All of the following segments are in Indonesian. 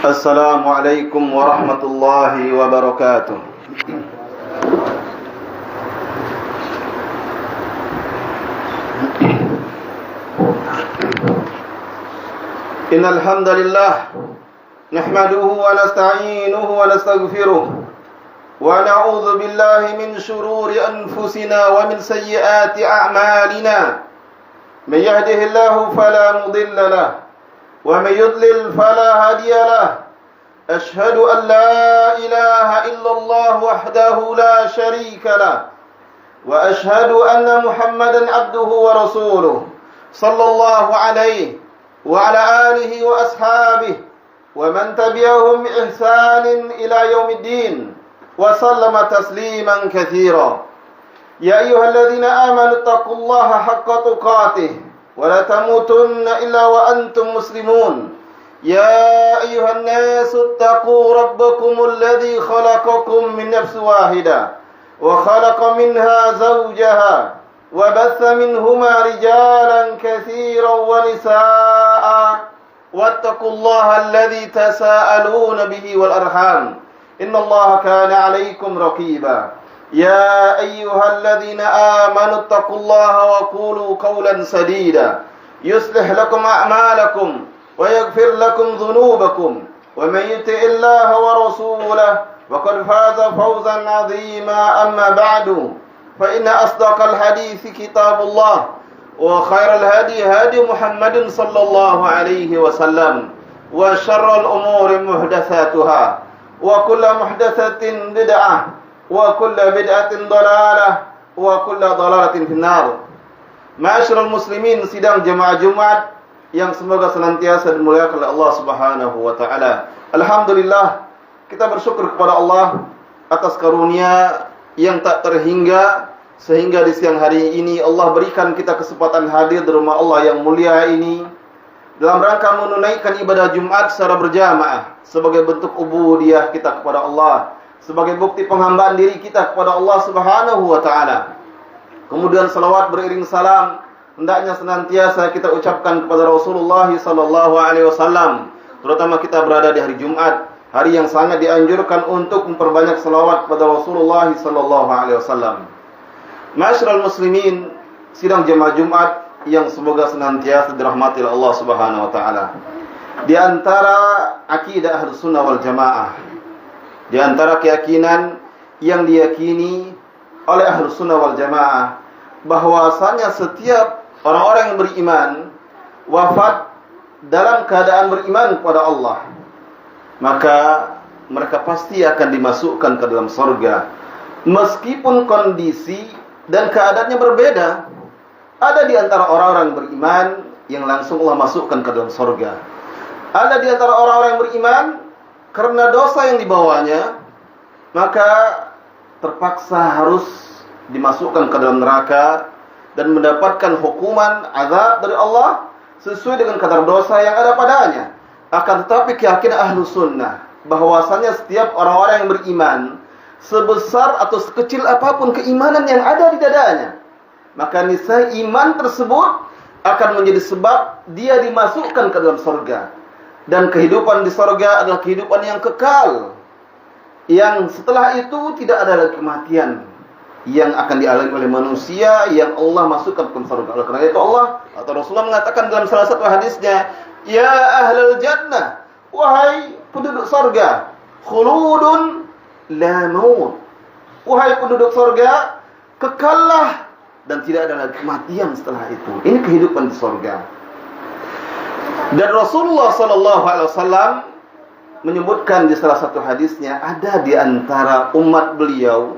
Assalamualaikum warahmatullahi wabarakatuh. Innal hamdalillah nahmaduhu wa nasta'inuhu wa nastaghfiruh wa na'udzu billahi min shururi anfusina wa min sayyiati a'malina. May yahdihillahu fala mudilla lahu ومن يضلل فلا هادي له أشهد أن لا إله إلا الله وحده لا شريك له وأشهد أن محمدا عبده ورسوله صلى الله عليه وعلى آله وأصحابه ومن تبعهم بإحسان إلى يوم الدين وسلم تسليما كثيرا. يا أيها الذين آمنوا اتقوا الله حق تقاته ولا تموتن إلا وأنتم مسلمون. يا أيها الناس اتقوا ربكم الذي خلقكم من نفس واحدة وخلق منها زوجها وبث منهما رجالا كثيرا ونساء واتقوا الله الذي تساءلون به والأرحام إن الله كان عليكم رقيبا. يا أيها الذين آمنوا اتقوا الله وقولوا قولا سديدا يصلح لكم أعمالكم ويغفر لكم ذنوبكم ومن يطع الله ورسوله وقد فاز فوزا عظيما. أما بعد فإن أصدق الحديث كتاب الله وخير الهدي هدي محمد صلى الله عليه وسلم وشر الأمور محدثاتها وكل محدثة بدعة wa kullu bid'atin dhalalah wa kullu dhalalatin finnar. Ma'asyiral muslimin, sidang jemaah Jumat yang semoga senantiasa dimuliakan oleh Allah Subhanahu wa taala. Alhamdulillah, kita bersyukur kepada Allah atas karunia yang tak terhingga sehingga di siang hari ini Allah berikan kita kesempatan hadir di rumah Allah yang mulia ini dalam rangka menunaikan ibadah Jumat secara berjamaah sebagai bentuk ubudiyah kita kepada Allah, sebagai bukti penghambaan diri kita kepada Allah Subhanahu wa taala. Kemudian salawat beriring salam hendaknya senantiasa kita ucapkan kepada Rasulullah sallallahu alaihi wasallam, terutama kita berada di hari Jumat, hari yang sangat dianjurkan untuk memperbanyak salawat kepada Rasulullah sallallahu alaihi wasallam. Ma'asyiral muslimin, sidang jemaah Jumat yang semoga senantiasa dirahmati oleh Allah Subhanahu wa taala. Di antara akidah Ahlussunnah wal Jamaah, di antara keyakinan yang diyakini oleh Ahlussunnah wal Jamaah, bahwasanya setiap orang-orang yang beriman wafat dalam keadaan beriman kepada Allah, maka mereka pasti akan dimasukkan ke dalam surga meskipun kondisi dan keadaannya berbeda. Ada di antara orang-orang beriman yang langsung Allah masukkan ke dalam surga. Ada di antara orang-orang yang beriman karena dosa yang dibawanya, maka terpaksa harus dimasukkan ke dalam neraka dan mendapatkan hukuman azab dari Allah sesuai dengan kadar dosa yang ada padanya. Akan tetapi keyakinan Ahlus Sunnah bahwasanya setiap orang-orang yang beriman, sebesar atau sekecil apapun keimanan yang ada di dadanya, maka niscaya iman tersebut akan menjadi sebab dia dimasukkan ke dalam surga. Dan kehidupan di surga adalah kehidupan yang kekal, yang setelah itu tidak ada lagi kematian yang akan dialami oleh manusia yang Allah masukkan ke surga. Oleh karena itu Allah atau Rasulullah mengatakan dalam salah satu hadisnya, ya ahlal jannah, wahai penduduk surga, khuludun la maut, wahai penduduk surga, kekallah dan tidak ada lagi kematian setelah itu. Ini kehidupan di surga. Dan Rasulullah sallallahu alaihi wasallam menyebutkan di salah satu hadisnya, ada di antara umat beliau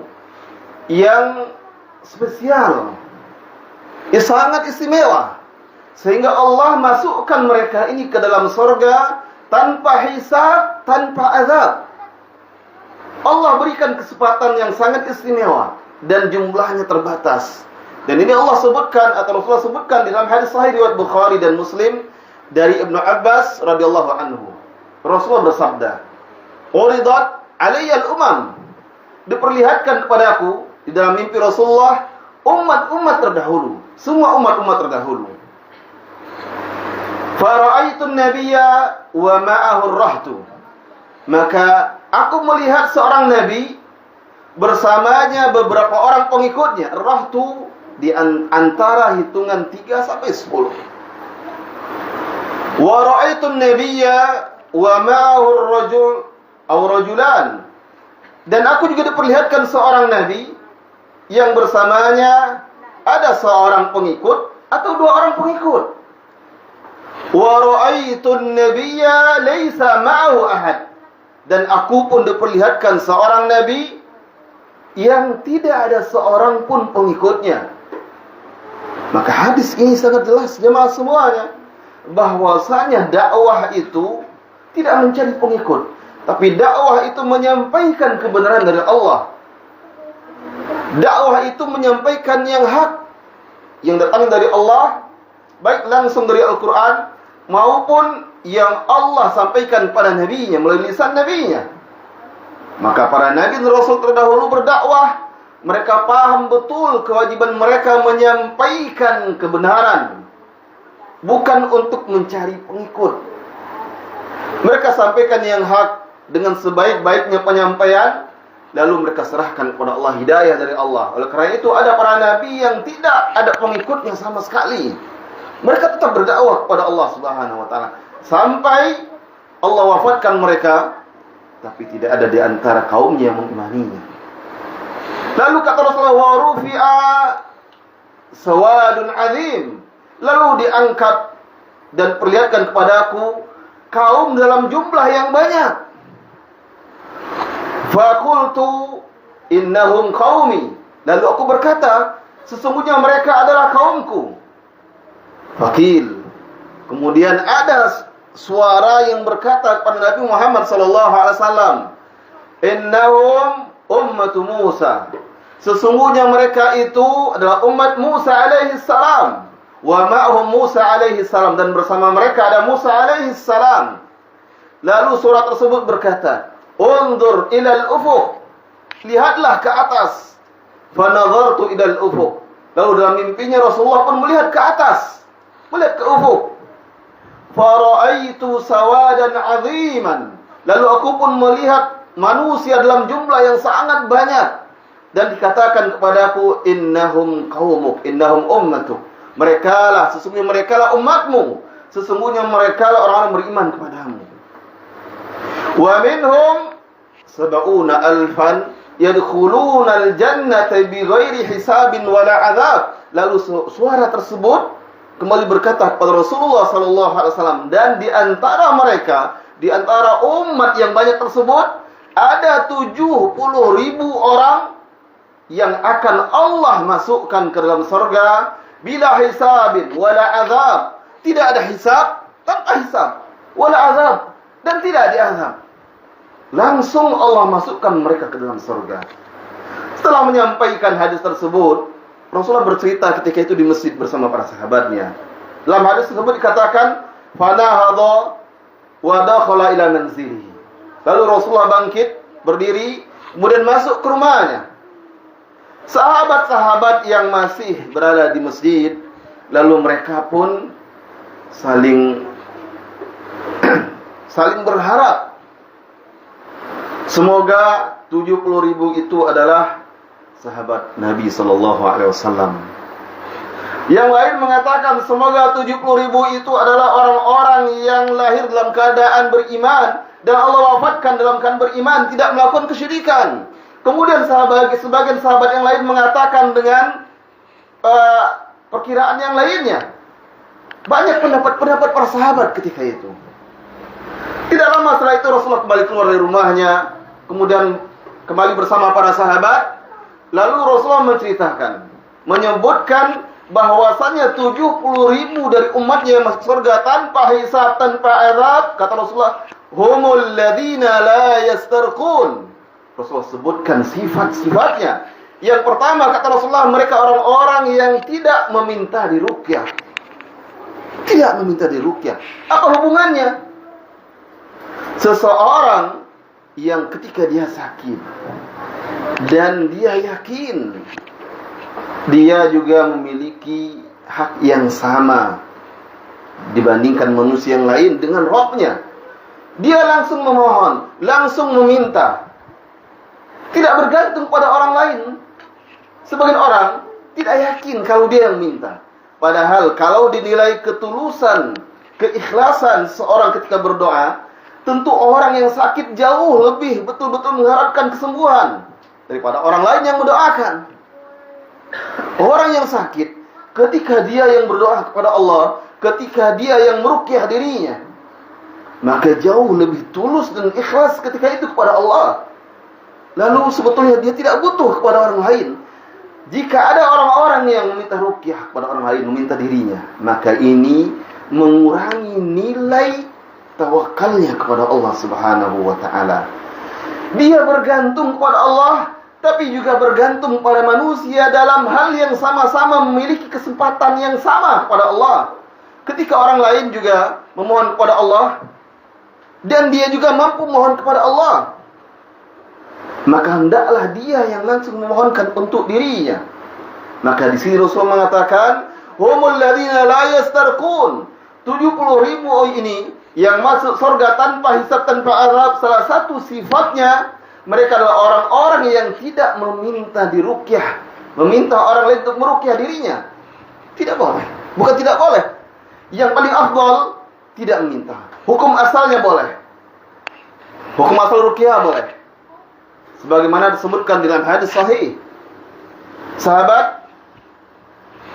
yang spesial, yang sangat istimewa, sehingga Allah masukkan mereka ini ke dalam surga tanpa hisab, tanpa azab. Allah berikan kesempatan yang sangat istimewa dan jumlahnya terbatas. Dan ini Allah sebutkan atau Rasulullah sebutkan dalam hadis sahih riwayat Bukhari dan Muslim dari Ibnu Abbas radhiyallahu anhu. Rasulullah bersabda, "Uridat alayya al-umam." Diperlihatkan kepadaku di dalam mimpi Rasulullah umat-umat terdahulu, semua umat-umat terdahulu. Fara'aitu an-nabiyya wa ma'ahu ar-rahtu. Maka aku melihat seorang nabi bersamanya beberapa orang pengikutnya. Rahtu di antara hitungan 3 sampai 10. Wa ra'aitu an-nabiyya wa ma'ahu ar-rajul aw rajulan. Dan aku juga diperlihatkan seorang nabi yang bersamanya ada seorang pengikut atau 2 orang pengikut. Wa ra'aitu an-nabiyya laisa ma'ahu ahad. Dan aku pun diperlihatkan seorang nabi yang tidak ada seorang pun pengikutnya. Maka hadis ini sangat jelas jemaah semuanya, bahwasanya dakwah itu tidak mencari pengikut, tapi dakwah itu menyampaikan kebenaran dari Allah. Dakwah itu menyampaikan yang hak, yang datang dari Allah, baik langsung dari Al-Quran maupun yang Allah sampaikan pada nabinya melalui lisan nabinya. Maka para nabi dan rasul terdahulu berdakwah, mereka paham betul kewajiban mereka menyampaikan kebenaran, bukan untuk mencari pengikut. Mereka sampaikan yang hak dengan sebaik-baiknya penyampaian, lalu mereka serahkan kepada Allah, hidayah dari Allah. Oleh karena itu ada para nabi yang tidak ada pengikutnya sama sekali. Mereka tetap berdakwah kepada Allah Subhanahu wa taala sampai Allah wafatkan mereka, tapi tidak ada di antara kaumnya yang mengimaninya. Lalu kata Rasulullah, wa rufi'a sawadun azim. Lalu diangkat dan perlihatkan kepadaku kaum dalam jumlah yang banyak. Faqultu innahum qaumi. Lalu aku berkata, sesungguhnya mereka adalah kaumku. Faqil. Kemudian ada suara yang berkata kepada Nabi Muhammad sallallahu alaihi wasallam, innahum ummatu Musa. Sesungguhnya mereka itu adalah umat Musa alaihi salam. Wa ma'hum Musa alaihi salam, dan bersama mereka ada Musa alaihi salam. Lalu surat tersebut berkata, undur ilal ufuq. Lihatlah ke atas. Fa nazartu ilal ufuq. Lalu dalam mimpinya Rasulullah pun melihat ke atas, melihat ke ufuk. Fa ra'aitu sawadan 'aziman. Lalu aku pun melihat manusia dalam jumlah yang sangat banyak, dan dikatakan kepadaku, innahum qaumuk, innahum ummatuk. Merekalah, sesungguhnya merekalah umatmu, sesungguhnya merekalah orang-orang beriman kepadamu. Wa minhum sab'una alfan yadkhuluna al-jannata bighairi hisabin wala 'adzab. Lalu suara tersebut kembali berkata kepada Rasulullah sallallahu alaihi wasallam, dan di antara mereka, di antara umat yang banyak tersebut, ada 70.000 orang yang akan Allah masukkan ke dalam surga bila hisabin wala azab. Tidak ada hisab, tanpa hisab, wala azab, dan tidak diazab. Langsung Allah masukkan mereka ke dalam surga. Setelah menyampaikan hadis tersebut, Rasulullah bercerita ketika itu di masjid bersama para sahabatnya. Dalam hadis tersebut dikatakan, fanahadha wa dakhala ila manzilihi. Lalu Rasulullah bangkit, berdiri, kemudian masuk ke rumahnya. Sahabat-sahabat yang masih berada di masjid, lalu mereka pun saling berharap, semoga 70.000 itu adalah sahabat Nabi sallallahu alaihi wasallam. Yang lain mengatakan semoga 70.000 itu adalah orang-orang yang lahir dalam keadaan beriman dan Allah wafatkan dalam keadaan beriman, tidak melakukan kesyirikan. Kemudian sebagian sahabat yang lain mengatakan dengan perkiraan yang lainnya. Banyak pendapat-pendapat para sahabat ketika itu. Tidak lama setelah itu Rasulullah kembali keluar dari rumahnya, kemudian kembali bersama para sahabat. Lalu Rasulullah menceritakan, menyebutkan bahwasannya 70.000 dari umatnya yang masuk surga tanpa hisab, tanpa azab. Kata Rasulullah, humul ladina la yastarqun. Rasulullah sebutkan sifat-sifatnya. Yang pertama, kata Rasulullah, mereka orang-orang yang tidak meminta diruqyah. Tidak meminta diruqyah. Apa hubungannya? Seseorang yang ketika dia sakit dan dia yakin dia juga memiliki hak yang sama dibandingkan manusia yang lain dengan rohnya, Dia langsung memohon, langsung meminta. Tidak bergantung pada orang lain. Sebagian orang tidak yakin kalau dia yang minta. Padahal kalau dinilai ketulusan, keikhlasan seorang ketika berdoa, tentu orang yang sakit jauh lebih betul-betul mengharapkan kesembuhan daripada orang lain yang mendoakan. Orang yang sakit, ketika dia yang berdoa kepada Allah, ketika dia yang meruqyah dirinya, maka jauh lebih tulus dan ikhlas ketika itu kepada Allah. Lalu sebetulnya dia tidak butuh kepada orang lain. Jika ada orang-orang yang meminta ruqyah kepada orang lain, meminta dirinya, maka ini mengurangi nilai tawakalnya kepada Allah Subhanahu wa ta'ala. Dia bergantung kepada Allah, tapi juga bergantung pada manusia dalam hal yang sama-sama memiliki kesempatan yang sama kepada Allah. Ketika orang lain juga memohon kepada Allah, dan dia juga mampu memohon kepada Allah, maka hendaklah dia yang langsung memohonkan untuk dirinya. Maka di sini Rasul mengatakan, humul ladzina la yastarqun. 70.000 ini yang masuk surga tanpa hisab, tanpa azab. Salah satu sifatnya, mereka adalah orang-orang yang tidak meminta diruqyah, meminta orang lain untuk meruqyah dirinya. Tidak boleh. Bukan tidak boleh. Yang paling afdal, tidak meminta. Hukum asalnya boleh. Hukum asal ruqyah boleh. Sebagaimana disebutkan dalam hadis sahih. Sahabat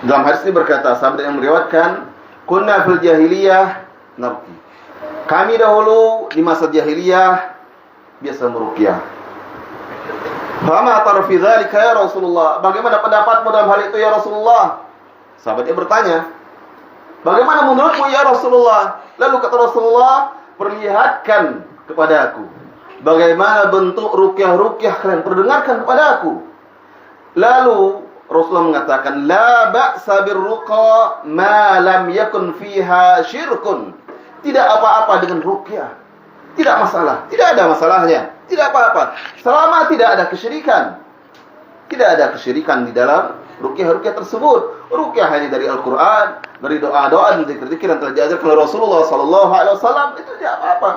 dalam hadis ini berkata, sahabat yang meriwayatkan, kunna fil jahiliyah narqi. Kami dahulu di masa jahiliyah biasa meruqyah. Fama tara fi dzalika ya Rasulullah? Bagaimana pendapatmu dalam hal itu ya Rasulullah? Sahabatnya bertanya, bagaimana menurutmu ya Rasulullah? Lalu kata Rasulullah, perlihatkan kepada aku bagaimana bentuk ruqyah-ruqyah kalian, perdengarkan kepada aku. Lalu Rasulullah mengatakan, la ba'sa birruqa ma lam yakun fiha syirkun. Tidak apa-apa dengan ruqyah. Tidak masalah, tidak ada masalahnya. Tidak apa-apa selama tidak ada kesyirikan. Tidak ada kesyirikan di dalam ruqyah-ruqyah tersebut. Ruqyah hanya dari Al-Qur'an, dari doa-doa dan zikir-zikir yang telah diajarkan oleh Rasulullah sallallahu alaihi wasallam, itu tidak apa-apa.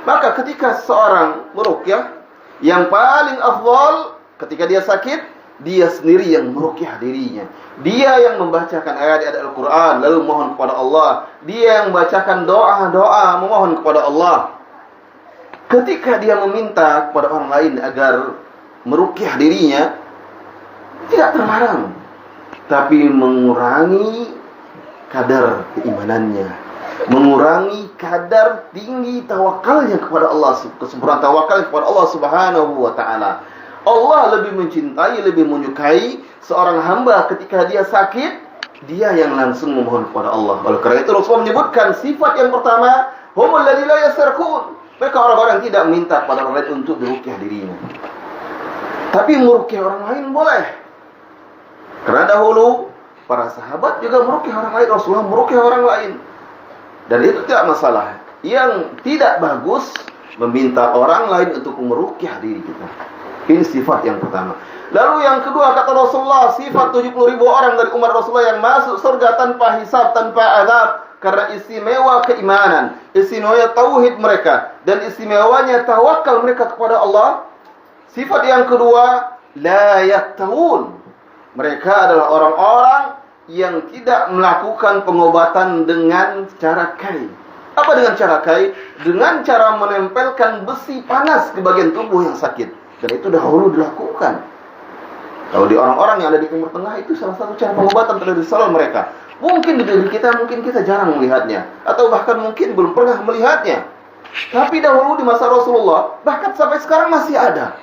Maka ketika seorang meruqyah, yang paling afdal ketika dia sakit, dia sendiri yang meruqyah dirinya. Dia yang membacakan ayat-ayat Al-Quran lalu mohon kepada Allah. Dia yang membacakan doa-doa memohon kepada Allah. Ketika dia meminta kepada orang lain agar meruqyah dirinya, tidak terlarang, tapi mengurangi kadar keimanannya, mengurangi kadar tinggi tawakalnya kepada Allah, kesempurnaan tawakalnya kepada Allah Subhanahu wa ta'ala. Allah lebih mencintai, lebih menyukai seorang hamba ketika dia sakit, dia yang langsung memohon kepada Allah. Oleh karena itu Rasulullah menyebutkan sifat yang pertama, humul ladzina la yastarqun. Mereka orang-orang yang tidak minta kepada orang lain untuk meruqyah dirinya. Tapi meruqyah orang lain boleh. Karena dahulu para sahabat juga meruqyah orang lain, Rasulullah meruqyah orang lain. Dan itu tidak masalah. Yang tidak bagus meminta orang lain untuk meruqyah diri kita. Ini sifat yang pertama. Lalu yang kedua kata Rasulullah, sifat 70.000 orang dari umat Rasulullah yang masuk surga tanpa hisab, tanpa azab, karena istimewa keimanan, istimewa tauhid mereka, dan istimewanya tawakal mereka kepada Allah. Sifat yang kedua, la yaktawun. Mereka adalah orang-orang yang tidak melakukan pengobatan dengan cara kai. Apa dengan cara kai? Dengan cara menempelkan besi panas ke bagian tubuh yang sakit. Dan itu dahulu dilakukan. Kalau di orang-orang yang ada di Timur Tengah, itu salah satu cara pengobatan tradisional mereka. Mungkin di negeri kita, mungkin kita jarang melihatnya, atau bahkan mungkin belum pernah melihatnya. Tapi dahulu di masa Rasulullah, bahkan sampai sekarang masih ada.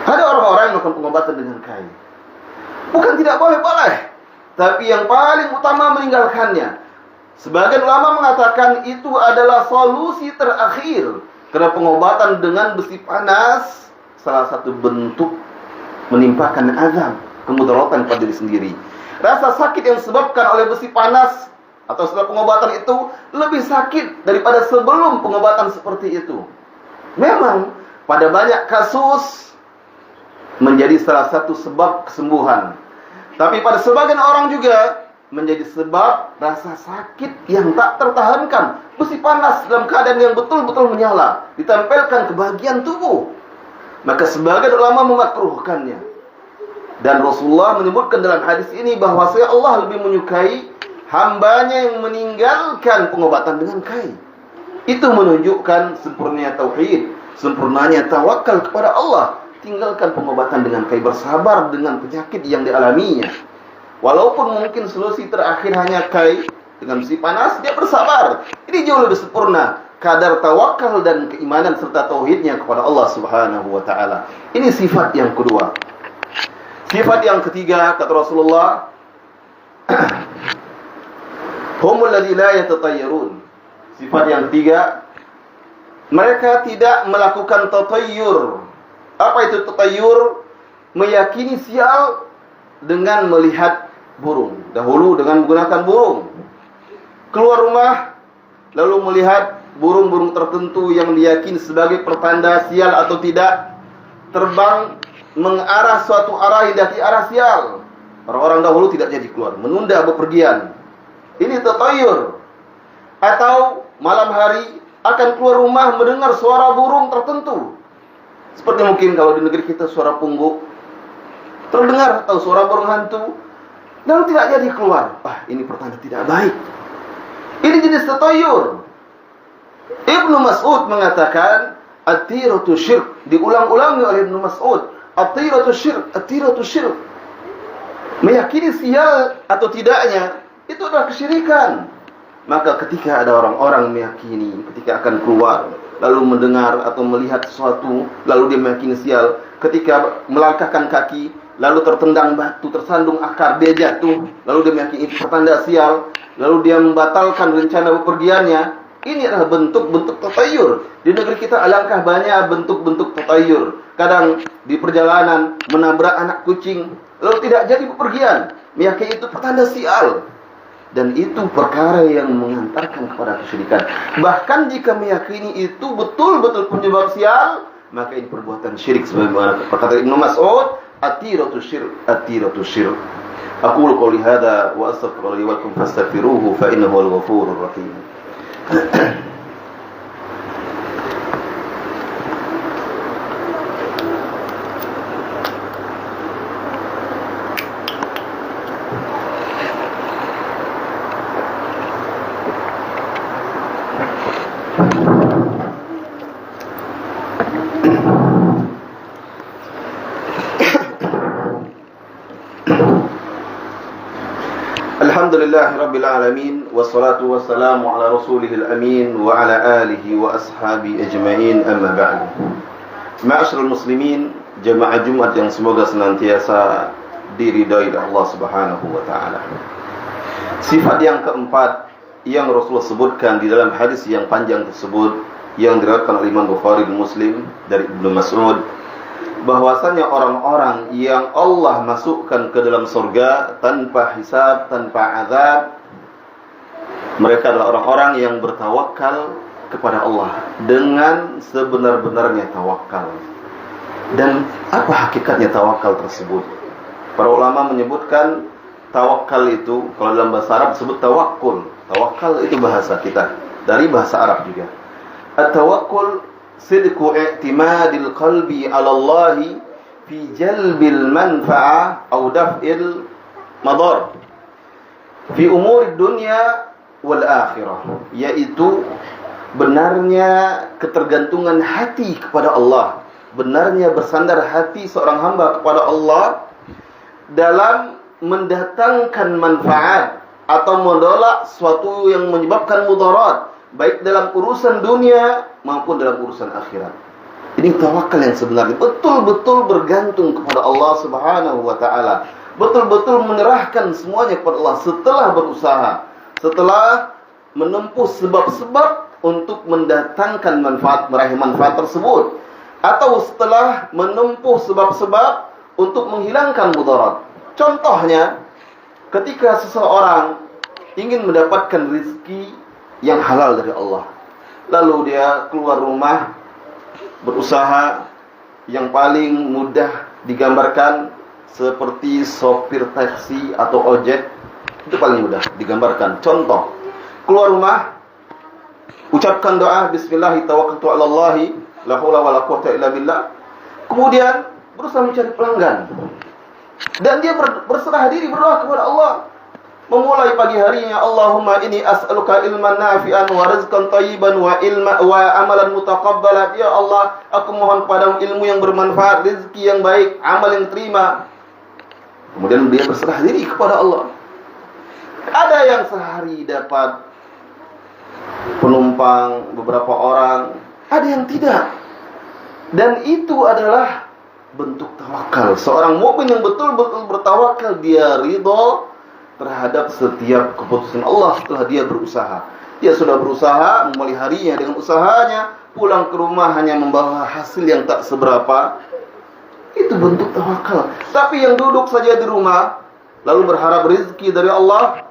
Ada orang-orang yang melakukan pengobatan dengan kain. Bukan tidak boleh, tapi yang paling utama meninggalkannya. Sebagian ulama mengatakan itu adalah solusi terakhir. Karena pengobatan dengan besi panas salah satu bentuk menimpakan azab, kemudaratan pada diri sendiri. Rasa sakit yang disebabkan oleh besi panas atau setelah pengobatan itu lebih sakit daripada sebelum pengobatan seperti itu. Memang pada banyak kasus menjadi salah satu sebab kesembuhan. Tapi pada sebagian orang juga menjadi sebab rasa sakit yang tak tertahankan. Besi panas dalam keadaan yang betul-betul menyala ditempelkan ke bagian tubuh, maka sebagian ulama memakruhkannya. Dan Rasulullah menyebutkan dalam hadis ini bahwa Allah lebih menyukai hambanya yang meninggalkan pengobatan dengan kain. Itu menunjukkan sempurnanya tauhid, sempurnanya tawakal kepada Allah. Tinggalkan pengobatan dengan kain, bersabar dengan penyakit yang dialaminya. Walaupun mungkin solusi terakhir hanya kai dengan besi panas, dia bersabar. Ini jauh lebih sempurna kadar tawakal dan keimanan serta tauhidnya kepada Allah Subhanahu wa taala. Ini sifat yang kedua. Sifat yang ketiga kata Rasulullah, humul ladzi la yatatayyarun. Sifat yang ketiga, mereka tidak melakukan tatayyur. Apa itu tatayyur? Meyakini sial dengan melihat burung. Dahulu dengan menggunakan burung. Keluar rumah lalu melihat burung-burung tertentu yang diyakini sebagai pertanda sial atau tidak, terbang mengarah suatu arah hindaki arah sial. Orang-orang dahulu tidak jadi keluar, menunda bepergian. Ini tatayyur. Atau malam hari akan keluar rumah mendengar suara burung tertentu. Seperti mungkin kalau di negeri kita suara pungguk terdengar, atau suara burung hantu, lalu tidak jadi keluar. Ini pertanda tidak baik. Ini jenis tatayyur. Ibnu Mas'ud mengatakan at-tiratu syirk. Diulang-ulangi oleh Ibnu Mas'ud. At-tiratu syirk, at-tiratu syirk. Meyakini sial atau tidaknya itu adalah kesyirikan. Maka ketika ada orang-orang meyakini ketika akan keluar, lalu mendengar atau melihat sesuatu, lalu dia meyakini sial, ketika melangkahkan kaki, lalu tertendang batu, tersandung akar, dia jatuh, lalu dia meyakini itu pertanda sial, lalu dia membatalkan rencana bepergiannya. Ini adalah bentuk-bentuk tatayyur. Di negeri kita alangkah banyak bentuk-bentuk tatayyur. Kadang di perjalanan menabrak anak kucing, lalu tidak jadi bepergian, meyakini itu pertanda sial. Dan itu perkara yang mengantarkan kepada kesyirikan. Bahkan jika meyakini itu betul-betul penyebab sial, maka ini perbuatan syirik sebagaimana perkata Ibnu Mas'ud, at-tiratu syirk, at-tiratu syirk. Aqulu qouli hadza wa astaghfirullahi wa lakum fastaghfiruhu fa innahu al-ghafurur rahim. Alhamdulillahi Rabbil Alamin, wassalatu wassalamu ala rasulihil amin wa ala alihi wa ashabi ajma'in, amma ba'du. Ma'asyiral muslimin, jamaah Jumat yang semoga senantiasa diridhai oleh Allah Subhanahu wa taala. Sifat yang keempat yang Rasulullah sebutkan di dalam hadis yang panjang tersebut yang diriwayatkan oleh Imam Bukhari dan Muslim dari Ibnu Mas'ud, bahwasanya orang-orang yang Allah masukkan ke dalam surga tanpa hisab, tanpa azab, mereka adalah orang-orang yang bertawakal kepada Allah dengan sebenar-benarnya tawakal. Dan apa hakikatnya tawakal tersebut? Para ulama menyebutkan tawakal itu, kalau dalam bahasa Arab disebut tawakkul. Tawakal itu bahasa kita, dari bahasa Arab juga. At-tawakkul sidqu i'timadil qalbi 'ala Allah fi jalbil manfa'ah aw daf'il madar fi umuri dunya wal akhirah, yaitu benarnya ketergantungan hati kepada Allah, benarnya bersandar hati seorang hamba kepada Allah dalam mendatangkan manfaat atau menolak sesuatu yang menyebabkan mudarat, baik dalam urusan dunia maupun dalam urusan akhirat. Ini tawakal yang sebenarnya betul-betul bergantung kepada Allah Subhanahu wa taala. Betul-betul menyerahkan semuanya kepada Allah setelah berusaha, setelah menempuh sebab-sebab untuk mendatangkan manfaat, meraih manfaat tersebut, atau setelah menempuh sebab-sebab untuk menghilangkan mudarat. Contohnya, ketika seseorang ingin mendapatkan rezeki yang halal dari Allah, lalu dia keluar rumah berusaha, yang paling mudah digambarkan seperti sopir taksi atau ojek. Itu paling mudah digambarkan. Contoh, keluar rumah, ucapkan doa Bismillah tawakkaltu 'alallahi la haula wala quwwata illa billah. Kemudian berusaha mencari pelanggan. Dan dia berserah diri berdoa kepada Allah. Memulai pagi harinya, Allahumma inni as'aluka ilman nafi'an wa rizqan thayyiban wa amalan mutaqabbalan. Ya Allah, aku mohon padamu ilmu yang bermanfaat, rezeki yang baik, amal yang terima. Kemudian dia berserah diri kepada Allah. Ada yang sehari dapat penumpang beberapa orang, ada yang tidak. Dan itu adalah bentuk tawakal. Seorang mukmin yang betul-betul bertawakal, dia ridho terhadap setiap keputusan Allah setelah dia berusaha. Dia sudah berusaha, memulai harinya dengan usahanya, pulang ke rumah hanya membawa hasil yang tak seberapa. Itu bentuk tawakal. Tapi yang duduk saja di rumah, lalu berharap rezeki dari Allah,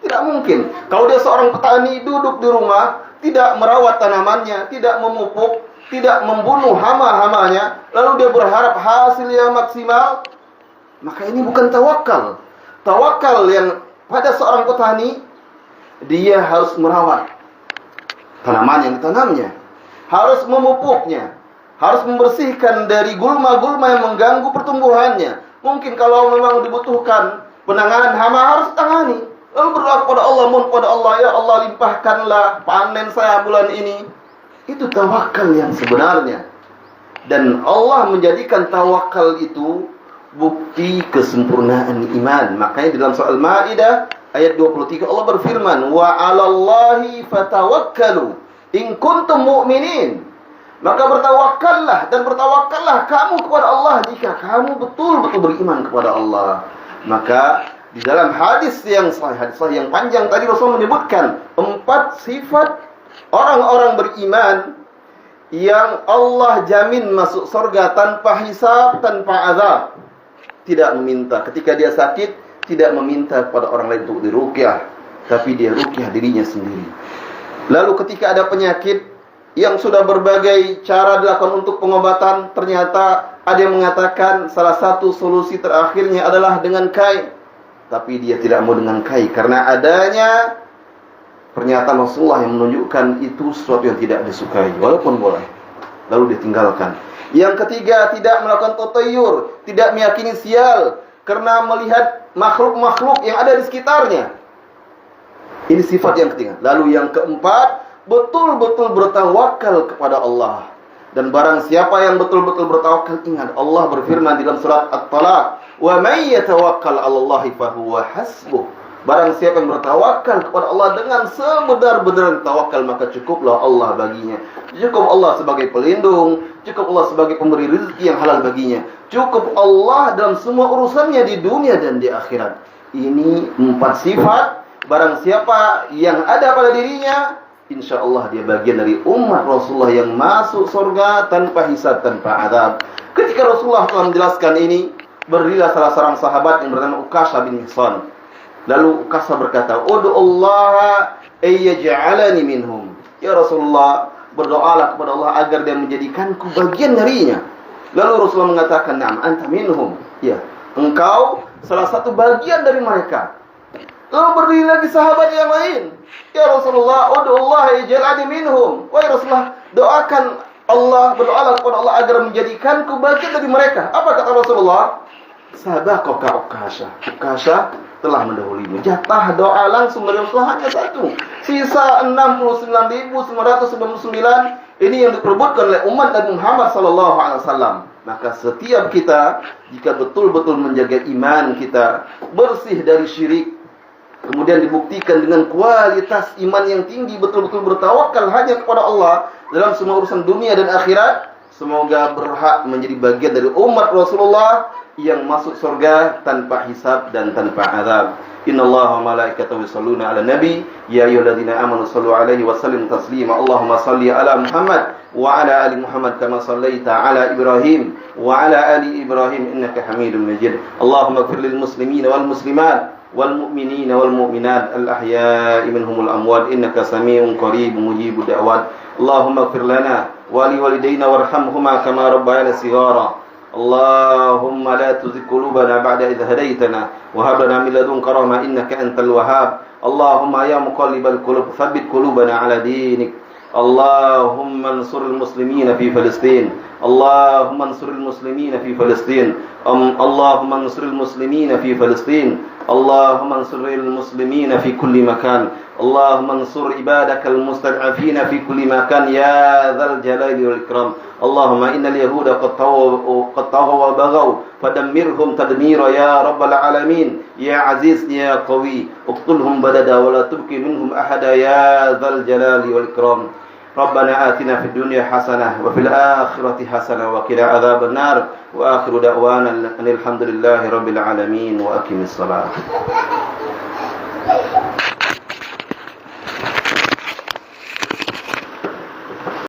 tidak mungkin. Kalau dia seorang petani duduk di rumah, tidak merawat tanamannya, tidak memupuk, tidak membunuh hama-hamanya, lalu dia berharap hasil yang maksimal, maka ini bukan tawakal. Tawakal yang pada seorang petani, dia harus merawat tanaman yang ditanamnya, harus memupuknya, harus membersihkan dari gulma-gulma yang mengganggu pertumbuhannya. Mungkin kalau memang dibutuhkan penanganan hama, harus tangani. Lalu berdoa kepada Allah, mohon kepada Allah, ya Allah limpahkanlah panen saya bulan ini. Itu tawakal yang sebenarnya. Dan Allah menjadikan tawakal itu bukti kesempurnaan iman. Makanya dalam surah Al-Maidah ayat 23 Allah berfirman, wa 'alallahi fatawakkalu in kuntum mu'minin. Maka bertawakallah dan bertawakallah kamu kepada Allah jika kamu betul-betul beriman kepada Allah. Maka di dalam hadis yang sahih yang panjang tadi Rasul menyebutkan 4 sifat orang-orang beriman yang Allah jamin masuk surga tanpa hisab, tanpa azab. Tidak meminta ketika dia sakit, tidak meminta kepada orang lain untuk diruqyah, tapi dia ruqyah dirinya sendiri. Lalu ketika ada penyakit yang sudah berbagai cara dilakukan untuk pengobatan, ternyata ada yang mengatakan salah satu solusi terakhirnya adalah dengan kai. Tapi dia tidak mau dengan kai karena adanya pernyataan Rasulullah yang menunjukkan itu sesuatu yang tidak disukai, walaupun boleh. Lalu ditinggalkan. Yang ketiga, tidak melakukan tatayur, tidak meyakini sial karena melihat makhluk-makhluk yang ada di sekitarnya. Ini sifat yang ketiga. Lalu yang keempat, betul-betul bertawakal kepada Allah. Dan barang siapa yang betul-betul bertawakal, ingat Allah berfirman dalam surat At-Talaq, "Wa may yatawakkal 'alallahi fahuwa hasbuh." Barang siapa yang bertawakal kepada Allah dengan sebenar-benar tawakal, maka cukuplah Allah baginya. Cukup Allah sebagai pelindung, cukup Allah sebagai pemberi rezeki yang halal baginya. Cukup Allah dalam semua urusannya di dunia dan di akhirat. Ini 4 sifat. Barang siapa yang ada pada dirinya, insya Allah dia bagian dari umat Rasulullah yang masuk surga tanpa hisab, tanpa azab. Ketika Rasulullah telah menjelaskan ini, berdirilah salah seorang sahabat yang bernama Ukasha bin Mihsan. Lalu Ukasha berkata, "Ud'ullaha ayyaj'alani minhum." Ya Rasulullah, berdoalah kepada Allah agar dia menjadikanku bagian darinya. Lalu Rasulullah mengatakan, "Na'am, anta minhum." Ya, engkau salah satu bagian dari mereka. Lalu berdiri lagi sahabat yang lain. "Ya Rasulullah, ud'ullaha ayyaj'alani minhum." Wahai Rasulullah, doakan Allah, berdoalah kepada Allah agar menjadikanku bagian dari mereka. Apa kata Rasulullah? "Sabaqaka Ukasha." Ukasha telah mendahulimu. Jatah doa langsung dari Rasulullah hanya 1. Sisa 69.999 ini yang diperebutkan oleh umat Nabi Muhammad SAW. Maka setiap kita, jika betul-betul menjaga iman kita bersih dari syirik, kemudian dibuktikan dengan kualitas iman yang tinggi, betul-betul bertawakal hanya kepada Allah dalam semua urusan dunia dan akhirat, semoga berhak menjadi bagian dari umat Rasulullah yang masuk surga tanpa hisab dan tanpa azab. Innallaha wa malaikatahu yusholluna 'alan nabi ya ayyuhalladzina amanu shallu 'alaihi wa sallimu taslima. Allahumma shalli 'ala Muhammad wa 'ala ali Muhammad kama shallaita 'ala Ibrahim wa 'ala ali Ibrahim innaka Hamidum Majid. Allahumma ighfir lil muslimina wal muslimat wal mu'minina wal mu'minat al ahya'i minhum wal amwat innaka samii'un qaribun mujibud da'wat. Allahumma ighfir lana wa li walidayna warhamhuma kama rabbayana shighara. اللهم لا تزغ قلوبنا بعد إذ هديتنا وهب لنا من لدنك رحمة إنك أنت الوهاب اللهم يا مقلب القلوب ثبت قلوبنا على دينك اللهم انصر المسلمين في فلسطين اللهم انصر المسلمين في فلسطين اللهم انصر المسلمين في فلسطين اللهم انصر المسلمين في كل مكان اللهم انصر عبادك المستضعفين في كل مكان يا ذا الجلال والإكرام اللهم إن اليهود قد طغوا وبغوا فدمرهم تدميرا يا رب العالمين يا عزيز يا قوي اقتلهم بددا ولا تبقي منهم أحدا يا ذا الجلال والإكرام ربنا آتنا في الدنيا حسنة وفي الآخرة حسنة وقنا عذاب النار وآخر دعوانا أن الحمد لله رب العالمين وأقم الصلاة